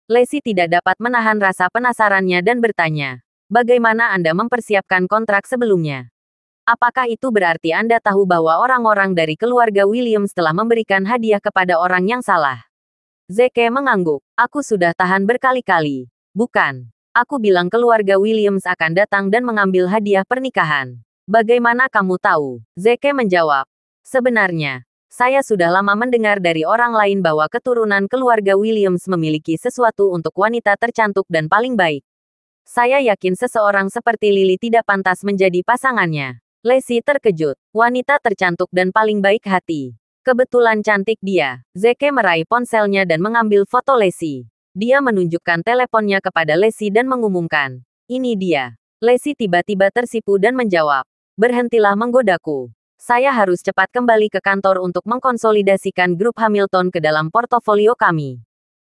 Speaker 2: Lacey tidak dapat menahan rasa penasarannya dan bertanya, bagaimana Anda mempersiapkan kontrak sebelumnya? Apakah itu berarti Anda tahu bahwa orang-orang dari keluarga Williams telah memberikan hadiah kepada orang yang salah? Zeke mengangguk. Aku sudah tahan berkali-kali. Bukan. Aku bilang keluarga Williams akan datang dan mengambil hadiah pernikahan. Bagaimana kamu tahu? Zeke menjawab. Sebenarnya, saya sudah lama mendengar dari orang lain bahwa keturunan keluarga Williams memiliki sesuatu untuk wanita tercantik dan paling baik. Saya yakin seseorang seperti Lily tidak pantas menjadi pasangannya. Lacey terkejut. Wanita tercantik dan paling baik hati. Kebetulan cantik dia. Zeke meraih ponselnya dan mengambil foto Lacey. Dia menunjukkan teleponnya kepada Lacey dan mengumumkan, ini dia. Lacey tiba-tiba tersipu dan menjawab, berhentilah menggodaku. Saya harus cepat kembali ke kantor untuk mengkonsolidasikan grup Hamilton ke dalam portofolio kami.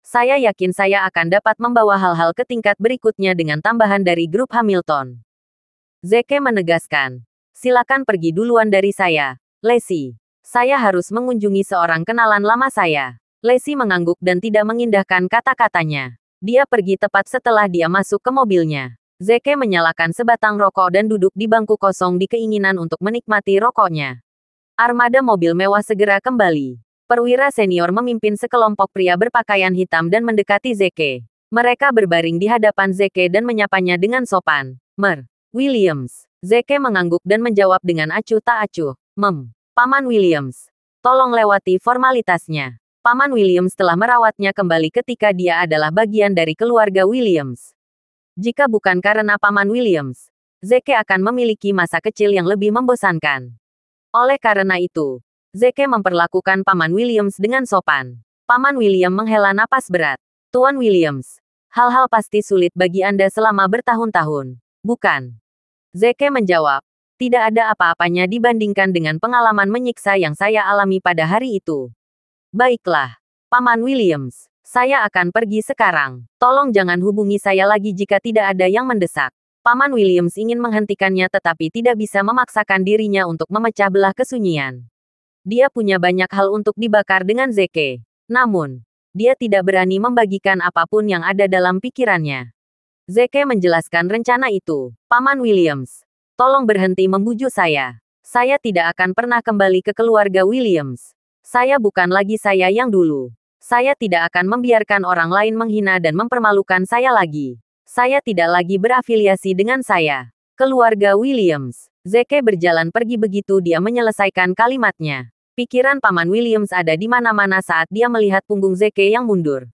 Speaker 2: Saya yakin saya akan dapat membawa hal-hal ke tingkat berikutnya dengan tambahan dari grup Hamilton. Zeke menegaskan, silakan pergi duluan dari saya, Lacey. Saya harus mengunjungi seorang kenalan lama saya. Lacey mengangguk dan tidak mengindahkan kata-katanya. Dia pergi tepat setelah dia masuk ke mobilnya. Zeke menyalakan sebatang rokok dan duduk di bangku kosong di keinginan untuk menikmati rokoknya. Armada mobil mewah segera kembali. Perwira senior memimpin sekelompok pria berpakaian hitam dan mendekati Zeke. Mereka berbaring di hadapan Zeke dan menyapanya dengan sopan. Mer. Williams. Zeke mengangguk dan menjawab dengan acuh tak acuh. Paman Williams. Tolong lewati formalitasnya. Paman Williams telah merawatnya kembali ketika dia adalah bagian dari keluarga Williams. Jika bukan karena Paman Williams, Zeke akan memiliki masa kecil yang lebih membosankan. Oleh karena itu, Zeke memperlakukan Paman Williams dengan sopan. Paman William menghela napas berat. Tuan Williams, hal-hal pasti sulit bagi Anda selama bertahun-tahun, bukan? Zeke menjawab, tidak ada apa-apanya dibandingkan dengan pengalaman menyiksa yang saya alami pada hari itu. Baiklah, Paman Williams, saya akan pergi sekarang. Tolong jangan hubungi saya lagi jika tidak ada yang mendesak. Paman Williams ingin menghentikannya tetapi tidak bisa memaksakan dirinya untuk memecah belah kesunyian. Dia punya banyak hal untuk dibakar dengan Zeke. Namun, dia tidak berani membagikan apapun yang ada dalam pikirannya. Zeke menjelaskan rencana itu. Paman Williams, tolong berhenti membujuk saya. Saya tidak akan pernah kembali ke keluarga Williams. Saya bukan lagi saya yang dulu. Saya tidak akan membiarkan orang lain menghina dan mempermalukan saya lagi. Saya tidak lagi berafiliasi dengan saya. Keluarga Williams. Zeke berjalan pergi begitu dia menyelesaikan kalimatnya. Pikiran Paman Williams ada di mana-mana saat dia melihat punggung Zeke yang mundur.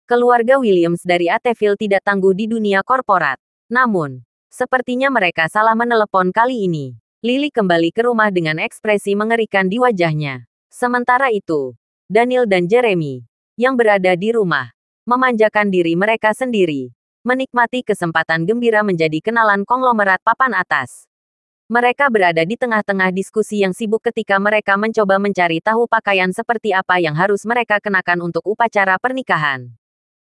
Speaker 2: Keluarga Williams dari Ateville tidak tangguh di dunia korporat. Namun, sepertinya mereka salah menelepon kali ini. Lily kembali ke rumah dengan ekspresi mengerikan di wajahnya. Sementara itu, Daniel dan Jeremy, yang berada di rumah, memanjakan diri mereka sendiri, menikmati kesempatan gembira menjadi kenalan konglomerat papan atas. Mereka berada di tengah-tengah diskusi yang sibuk ketika mereka mencoba mencari tahu pakaian seperti apa yang harus mereka kenakan untuk upacara pernikahan.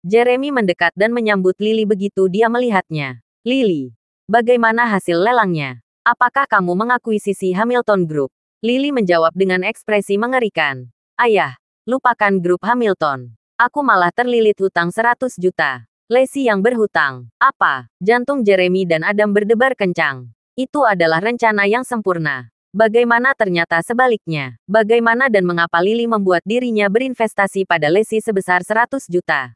Speaker 2: Jeremy mendekat dan menyambut Lily begitu dia melihatnya. Lily, bagaimana hasil lelangnya? Apakah kamu mengakuisisi Hamilton Group? Lily menjawab dengan ekspresi mengerikan. Ayah, lupakan grup Hamilton. Aku malah terlilit hutang 100 juta. Lacey yang berhutang. Apa? Jantung Jeremy dan Adam berdebar kencang. Itu adalah rencana yang sempurna. Bagaimana ternyata sebaliknya? Bagaimana dan mengapa Lily membuat dirinya berinvestasi pada Lacey sebesar 100 juta?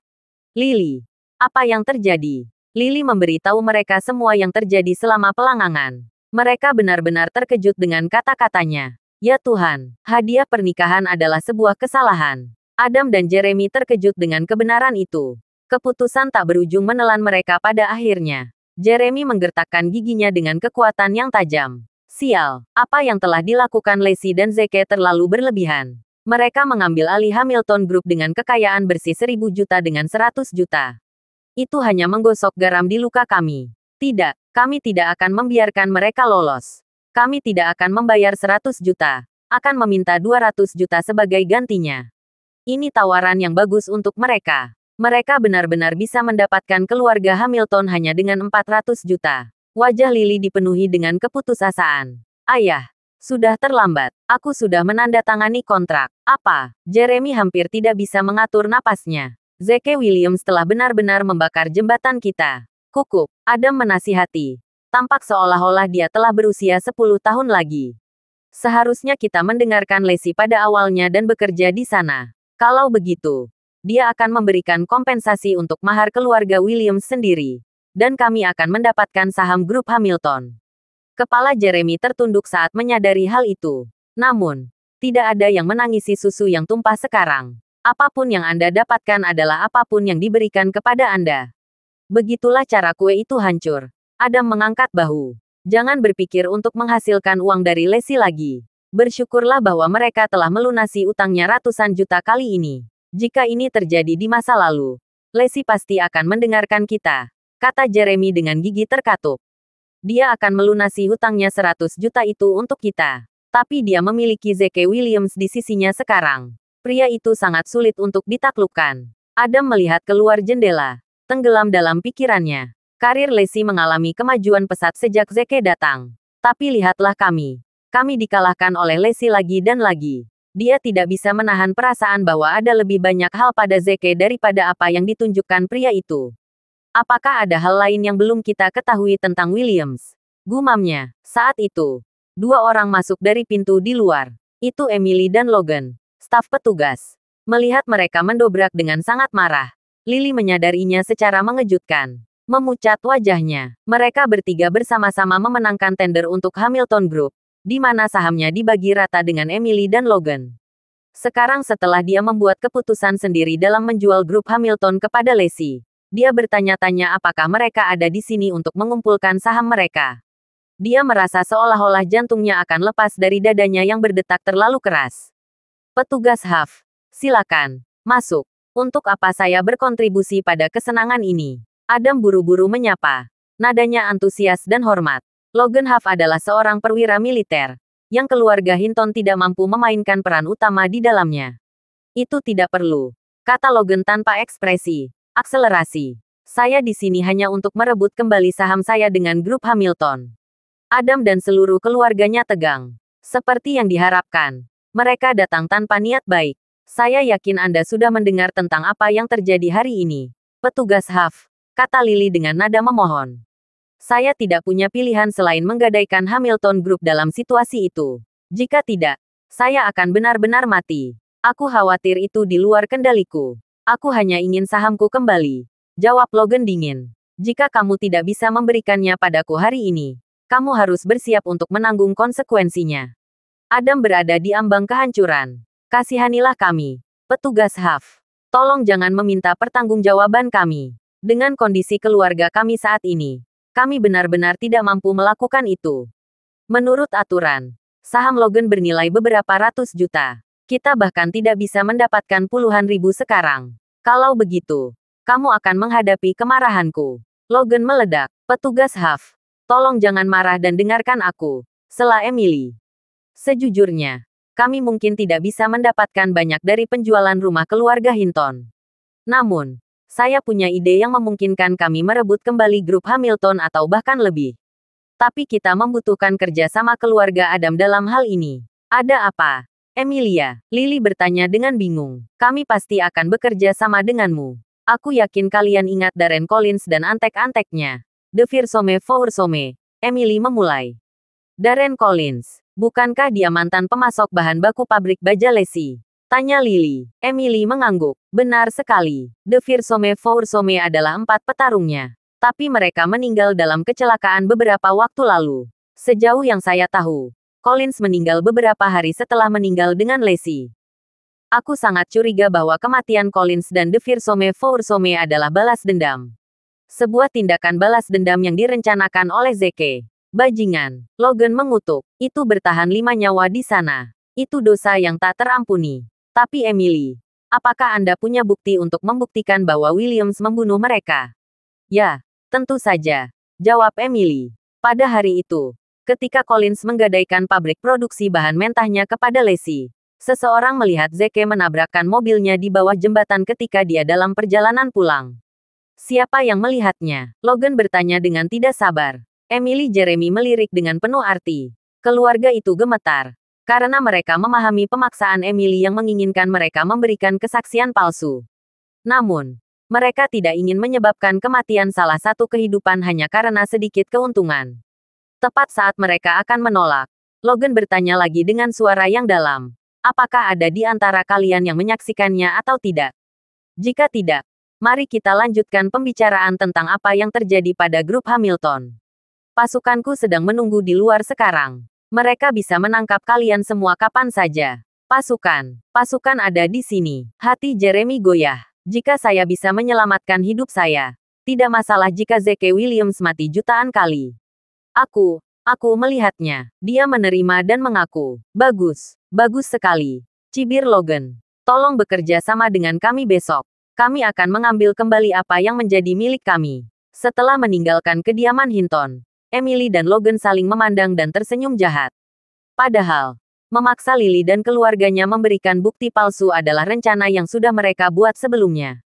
Speaker 2: Lily, apa yang terjadi? Lily memberitahu mereka semua yang terjadi selama pelangangan. Mereka benar-benar terkejut dengan kata-katanya. Ya Tuhan, hadiah pernikahan adalah sebuah kesalahan. Adam dan Jeremy terkejut dengan kebenaran itu. Keputusan tak berujung menelan mereka pada akhirnya. Jeremy menggertakkan giginya dengan kekuatan yang tajam. Sial, apa yang telah dilakukan Lacey dan Zeke terlalu berlebihan. Mereka mengambil alih Hamilton Group dengan kekayaan bersih 1.000 juta dengan 100 juta. Itu hanya menggosok garam di luka kami. Tidak, kami tidak akan membiarkan mereka lolos. Kami tidak akan membayar 100 juta. Akan meminta 200 juta sebagai gantinya. Ini tawaran yang bagus untuk mereka. Mereka benar-benar bisa mendapatkan keluarga Hamilton hanya dengan 400 juta. Wajah Lily dipenuhi dengan keputusasaan. Ayah, sudah terlambat. Aku sudah menandatangani kontrak. Apa? Jeremy hampir tidak bisa mengatur napasnya. Zeke Williams telah benar-benar membakar jembatan kita. Kukup, Adam menasihati. Tampak seolah-olah dia telah berusia 10 tahun lagi. Seharusnya kita mendengarkan Lacey pada awalnya dan bekerja di sana. Kalau begitu, dia akan memberikan kompensasi untuk mahar keluarga Williams sendiri. Dan kami akan mendapatkan saham grup Hamilton. Kepala Jeremy tertunduk saat menyadari hal itu. Namun, tidak ada yang menangisi susu yang tumpah sekarang. Apapun yang Anda dapatkan adalah apapun yang diberikan kepada Anda. Begitulah cara kue itu hancur. Adam mengangkat bahu. Jangan berpikir untuk menghasilkan uang dari Lacey lagi. Bersyukurlah bahwa mereka telah melunasi utangnya ratusan juta kali ini. Jika ini terjadi di masa lalu, Lacey pasti akan mendengarkan kita, kata Jeremy dengan gigi terkatup. Dia akan melunasi hutangnya 100 juta itu untuk kita. Tapi dia memiliki Zeke Williams di sisinya sekarang. Pria itu sangat sulit untuk ditaklukkan. Adam melihat keluar jendela, tenggelam dalam pikirannya. Karir Lacey mengalami kemajuan pesat sejak Zeke datang. Tapi lihatlah kami. Kami dikalahkan oleh Lacey lagi dan lagi. Dia tidak bisa menahan perasaan bahwa ada lebih banyak hal pada Zeke daripada apa yang ditunjukkan pria itu. Apakah ada hal lain yang belum kita ketahui tentang Williams? Gumamnya. Saat itu, dua orang masuk dari pintu di luar. Itu Emily dan Logan, staf petugas. Melihat mereka mendobrak dengan sangat marah, Lily menyadarinya secara mengejutkan. Memucat wajahnya. Mereka bertiga bersama-sama memenangkan tender untuk Hamilton Group, di mana sahamnya dibagi rata dengan Emily dan Logan. Sekarang setelah dia membuat keputusan sendiri dalam menjual grup Hamilton kepada Lacey, dia bertanya-tanya apakah mereka ada di sini untuk mengumpulkan saham mereka. Dia merasa seolah-olah jantungnya akan lepas dari dadanya yang berdetak terlalu keras. Petugas HAF, silakan, masuk. Untuk apa saya berkontribusi pada kesenangan ini? Adam buru-buru menyapa. Nadanya antusias dan hormat. Logan Huff adalah seorang perwira militer, yang keluarga Hinton tidak mampu memainkan peran utama di dalamnya. Itu tidak perlu, kata Logan tanpa ekspresi. Akselerasi. Saya di sini hanya untuk merebut kembali saham saya dengan grup Hamilton. Adam dan seluruh keluarganya tegang. Seperti yang diharapkan, mereka datang tanpa niat baik. Saya yakin Anda sudah mendengar tentang apa yang terjadi hari ini. Petugas Huff, kata Lily dengan nada memohon. Saya tidak punya pilihan selain menggadaikan Hamilton Group dalam situasi itu. Jika tidak, saya akan benar-benar mati. Aku khawatir itu di luar kendaliku. Aku hanya ingin sahamku kembali. Jawab Logan dingin. Jika kamu tidak bisa memberikannya padaku hari ini, kamu harus bersiap untuk menanggung konsekuensinya. Adam berada di ambang kehancuran. Kasihanilah kami. Petugas HAF. Tolong jangan meminta pertanggungjawaban kami. Dengan kondisi keluarga kami saat ini, kami benar-benar tidak mampu melakukan itu. Menurut aturan, saham Logan bernilai beberapa ratus juta. Kita bahkan tidak bisa mendapatkan puluhan ribu sekarang. Kalau begitu, kamu akan menghadapi kemarahanku. Logan meledak. Petugas HAF. Tolong jangan marah dan dengarkan aku. Sela Emily. Sejujurnya, kami mungkin tidak bisa mendapatkan banyak dari penjualan rumah keluarga Hinton. Namun, saya punya ide yang memungkinkan kami merebut kembali grup Hamilton atau bahkan lebih. Tapi kita membutuhkan kerja sama keluarga Adam dalam hal ini. Ada apa? Emilia, Lily bertanya dengan bingung. Kami pasti akan bekerja sama denganmu. Aku yakin kalian ingat Darren Collins dan antek-anteknya. De Virsome Foursome. Emily memulai. Darren Collins, bukankah dia mantan pemasok bahan baku pabrik baja Lacey? Tanya Lily. Emily mengangguk. Benar sekali. De Virsome Foursome adalah 4 petarungnya. Tapi mereka meninggal dalam kecelakaan beberapa waktu lalu. Sejauh yang saya tahu, Collins meninggal beberapa hari setelah meninggal dengan Lacey. Aku sangat curiga bahwa kematian Collins dan De Virsome Foursome adalah balas dendam. Sebuah tindakan balas dendam yang direncanakan oleh Zeke. Bajingan. Logan mengutuk. Itu bertahan 5 nyawa di sana. Itu dosa yang tak terampuni. Tapi Emily, apakah Anda punya bukti untuk membuktikan bahwa Williams membunuh mereka? Ya, tentu saja. Jawab Emily. Pada hari itu, ketika Collins menggadaikan pabrik produksi bahan mentahnya kepada Lacey, seseorang melihat Zeke menabrakkan mobilnya di bawah jembatan ketika dia dalam perjalanan pulang. Siapa yang melihatnya? Logan bertanya dengan tidak sabar. Emily Jeremy melirik dengan penuh arti. Keluarga itu gemetar. Karena mereka memahami pemaksaan Emily yang menginginkan mereka memberikan kesaksian palsu. Namun, mereka tidak ingin menyebabkan kematian salah satu kehidupan hanya karena sedikit keuntungan. Tepat saat mereka akan menolak, Logan bertanya lagi dengan suara yang dalam. Apakah ada di antara kalian yang menyaksikannya atau tidak? Jika tidak, mari kita lanjutkan pembicaraan tentang apa yang terjadi pada grup Hamilton. Pasukanku sedang menunggu di luar sekarang. Mereka bisa menangkap kalian semua kapan saja. Pasukan ada di sini. Hati Jeremy goyah. Jika saya bisa menyelamatkan hidup saya, tidak masalah jika Zeke Williams mati jutaan kali. Aku melihatnya. Dia menerima dan mengaku. Bagus sekali. Cibir Logan. Tolong bekerja sama dengan kami besok. Kami akan mengambil kembali apa yang menjadi milik kami. Setelah meninggalkan kediaman Hinton, Emily dan Logan saling memandang dan tersenyum jahat. Padahal, memaksa Lily dan keluarganya memberikan bukti palsu adalah rencana yang sudah mereka buat sebelumnya.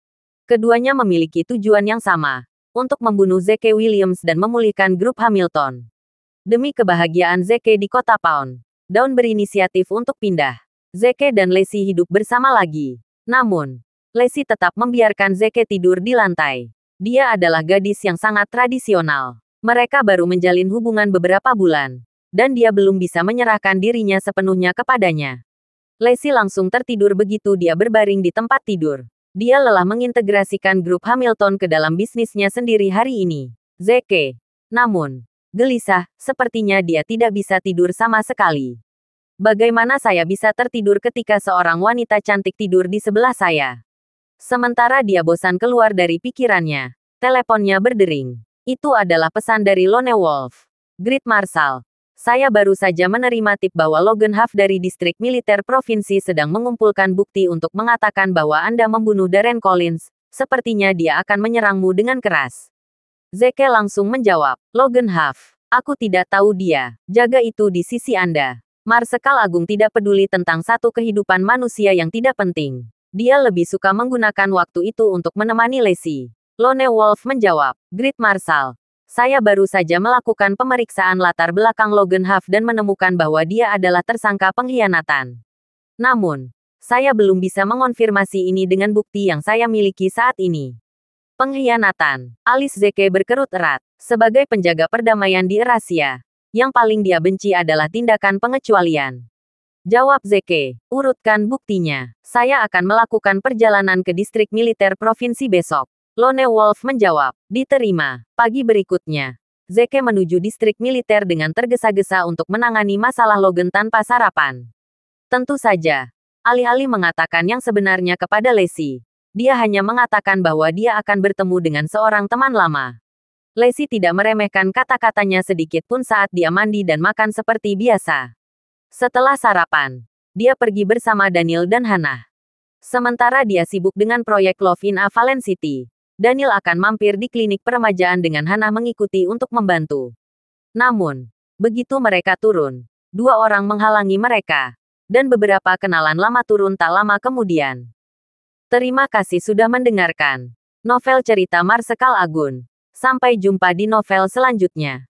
Speaker 2: Keduanya memiliki tujuan yang sama, untuk membunuh Zeke Williams dan memulihkan grup Hamilton. Demi kebahagiaan Zeke di kota Pound, Dawn berinisiatif untuk pindah. Zeke dan Lacey hidup bersama lagi. Namun, Lacey tetap membiarkan Zeke tidur di lantai. Dia adalah gadis yang sangat tradisional. Mereka baru menjalin hubungan beberapa bulan, dan dia belum bisa menyerahkan dirinya sepenuhnya kepadanya. Lacey langsung tertidur begitu dia berbaring di tempat tidur. Dia lelah mengintegrasikan grup Hamilton ke dalam bisnisnya sendiri hari ini. Zeke, namun, gelisah, sepertinya dia tidak bisa tidur sama sekali. Bagaimana saya bisa tertidur ketika seorang wanita cantik tidur di sebelah saya? Sementara dia bosan keluar dari pikirannya, teleponnya berdering. Itu adalah pesan dari Lone Wolf. Grid Marshal. Saya baru saja menerima tip bahwa Logan Huff dari distrik militer provinsi sedang mengumpulkan bukti untuk mengatakan bahwa Anda membunuh Darren Collins. Sepertinya dia akan menyerangmu dengan keras. Zeke langsung menjawab. Logan Huff. Aku tidak tahu dia. Jaga itu di sisi Anda. Marsekal Agung tidak peduli tentang satu kehidupan manusia yang tidak penting. Dia lebih suka menggunakan waktu itu untuk menemani Lacey. Lone Wolf menjawab. Grid Marshal. Saya baru saja melakukan pemeriksaan latar belakang Logan Huff dan menemukan bahwa dia adalah tersangka pengkhianatan. Namun, saya belum bisa mengonfirmasi ini dengan bukti yang saya miliki saat ini. Pengkhianatan. Alis Zeke berkerut erat. Sebagai penjaga perdamaian di Eurasia, yang paling dia benci adalah tindakan pengecualian. Jawab Zeke. Urutkan buktinya. Saya akan melakukan perjalanan ke distrik militer provinsi besok. Lone Wolf menjawab. Diterima. Pagi berikutnya, Zeke menuju distrik militer dengan tergesa-gesa untuk menangani masalah Logan tanpa sarapan. Tentu saja, alih-alih mengatakan yang sebenarnya kepada Lacey, dia hanya mengatakan bahwa dia akan bertemu dengan seorang teman lama. Lacey tidak meremehkan kata-katanya sedikit pun saat dia mandi dan makan seperti biasa. Setelah sarapan, dia pergi bersama Daniel dan Hannah. Sementara dia sibuk dengan proyek Love in a Valen City, Daniel akan mampir di klinik peremajaan dengan Hannah mengikuti untuk membantu. Namun, begitu mereka turun, dua orang menghalangi mereka, dan beberapa kenalan lama turun tak lama kemudian. Terima kasih sudah mendengarkan novel cerita Marsekal Agun. Sampai jumpa di novel selanjutnya.